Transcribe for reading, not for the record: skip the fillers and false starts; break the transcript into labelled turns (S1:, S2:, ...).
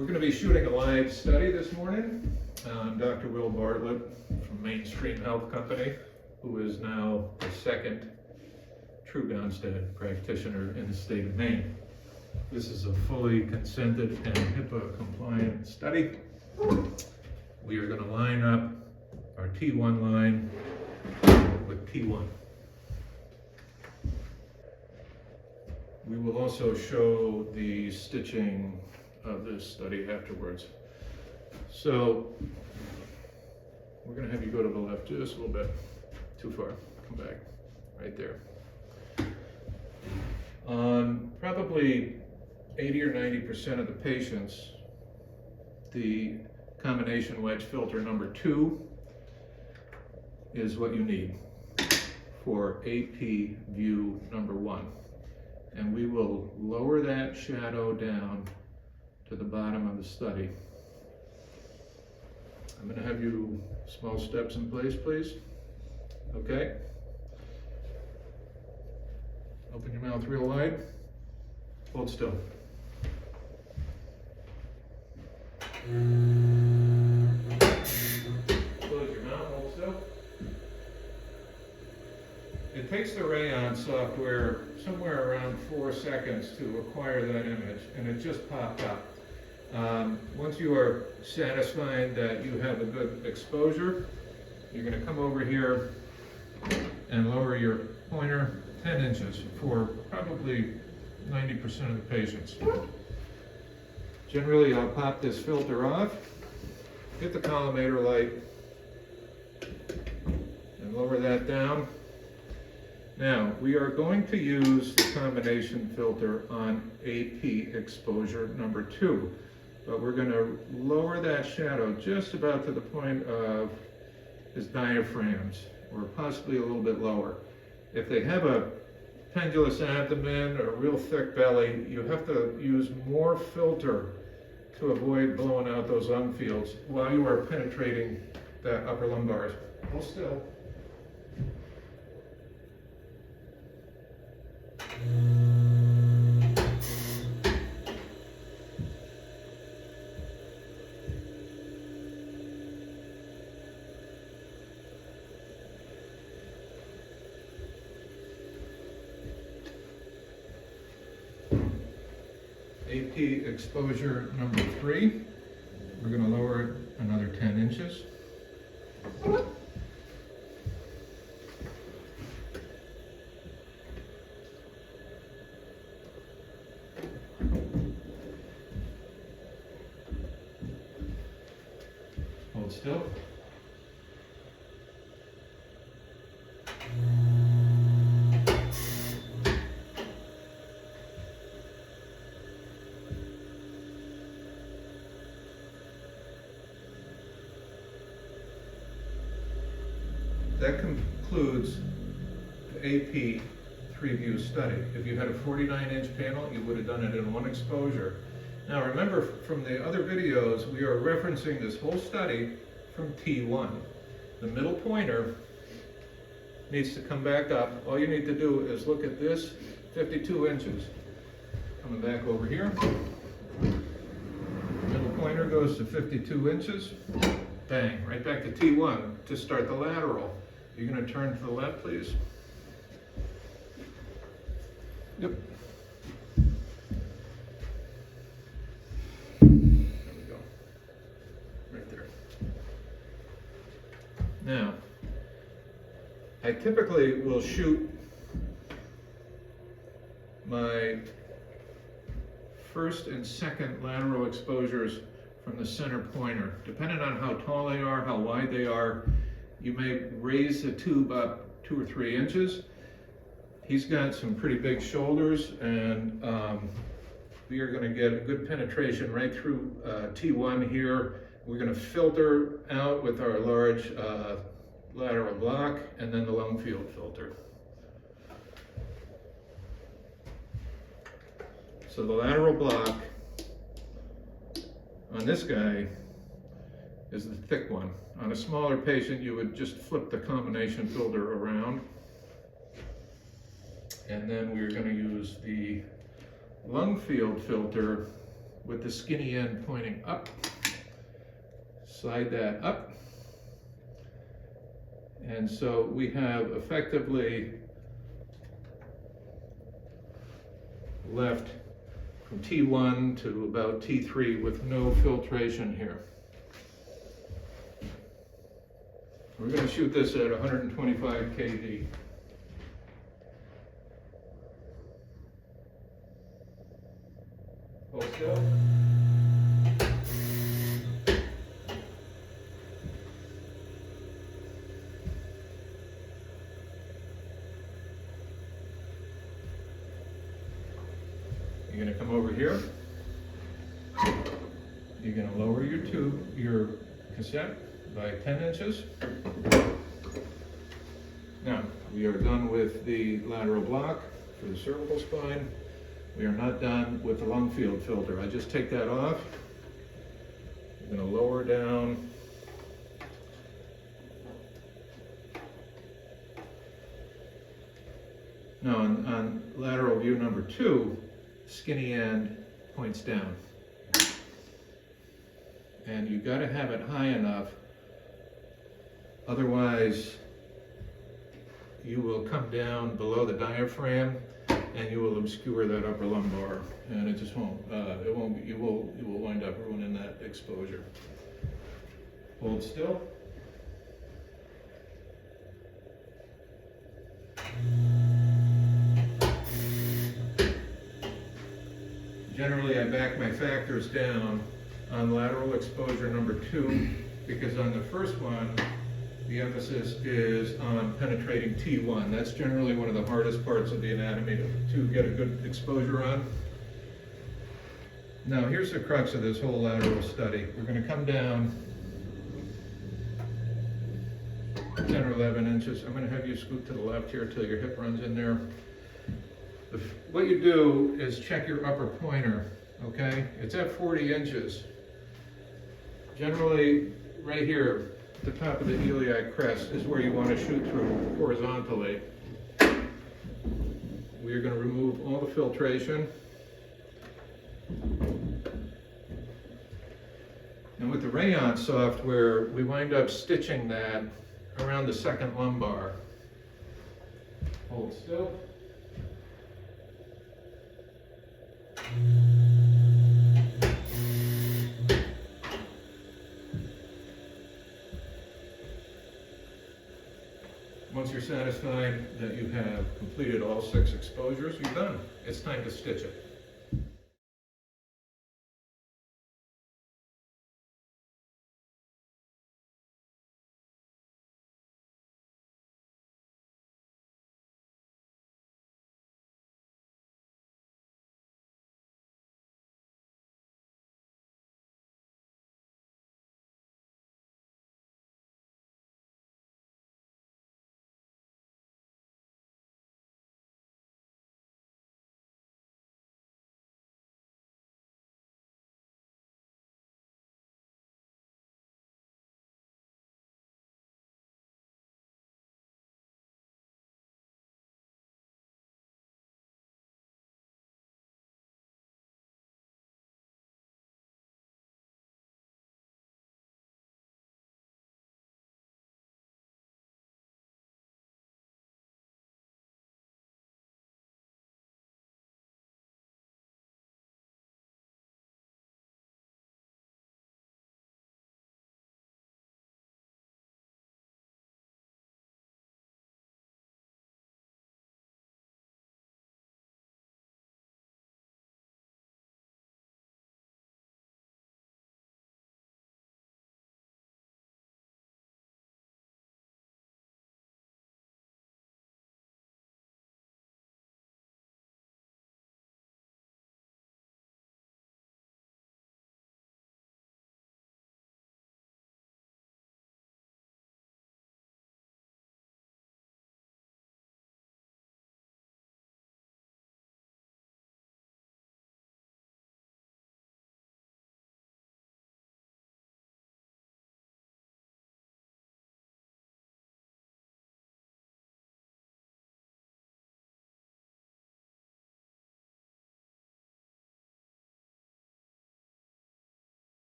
S1: We're going to be shooting a live study this morning on Dr. Will Bartlett from Mainstream Health Company, who is now the second true Gonstead practitioner in the state of Maine. This is a fully consented and HIPAA compliant study. We are going to line up our T1 line with T1. We will also show the stitching of this study afterwards. So we're going to have you go to the left just a little bit. Too far. Come back. Right there. On probably 80 or 90% of the patients, the combination wedge filter number 2 is what you need for AP view number 1. And we will lower that shadow down to the bottom of the study. I'm going to have you small steps in place, please. Okay. Open your mouth real wide. Hold still. Close your mouth, hold still. It takes the Rayon software somewhere around 4 seconds to acquire that image, and it just popped up. Once you are satisfied that you have a good exposure, you're going to come over here and lower your pointer 10 inches for probably 90% of the patients. Generally, I'll pop this filter off, hit the collimator light, and lower that down. Now, we are going to use the combination filter on AP exposure number 2, but we're going to lower that shadow just about to the point of his diaphragms, or possibly a little bit lower. If they have a pendulous abdomen or a real thick belly, you have to use more filter to avoid blowing out those lung fields while you are penetrating the upper lumbars. Hold still. AP exposure number 3, we're going to lower it another 10 inches. Hold still. That concludes the AP 3-view study. If you had a 49-inch panel, you would have done it in one exposure. Now remember, from the other videos, we are referencing this whole study from T1. The middle pointer needs to come back up. All you need to do is look at this, 52 inches. Coming back over here. Middle pointer goes to 52 inches. Bang, right back to T1 to start the lateral. You're going to turn to the left, please. Yep. There we go. Right there. Now, I typically will shoot my first and second lateral exposures from the center pointer. Depending on how tall they are, how wide they are, you may raise the tube up 2 or 3 inches. He's got some pretty big shoulders, and we are going to get a good penetration right through T1 here. We're going to filter out with our large lateral block, and then the lung field filter. So the lateral block on this guy is the thick one. On a smaller patient, you would just flip the combination filter around. And then we're going to use the lung field filter with the skinny end pointing up. Slide that up. And so we have effectively left from T1 to about T3 with no filtration here. We're going to shoot this at 125 kV. Hold still. You're going to come over here. You're going to lower your cassette by 10 inches. Now, we are done with the lateral block for the cervical spine. We are not done with the lung field filter. I just take that off. I'm going to lower down. Now, on lateral view number 2, skinny end points down. And you've got to have it high enough, otherwise you will come down below the diaphragm and you will obscure that upper lumbar, and it just won't, you will wind up ruining that exposure. Hold still. Generally, I back my factors down on lateral exposure number 2, because on the first one, the emphasis is on penetrating T1. That's generally one of the hardest parts of the anatomy to get a good exposure on. Now, here's the crux of this whole lateral study. We're going to come down 10 or 11 inches. I'm going to have you scoot to the left here till your hip runs in there. What you do is check your upper pointer, okay? It's at 40 inches. Generally, right here, the top of the iliac crest is where you want to shoot through horizontally. We are going to remove all the filtration. And with the rayon software, we wind up stitching that around the second lumbar. Hold still. Once you're satisfied that you have completed all 6 exposures, you're done. It's time to stitch it.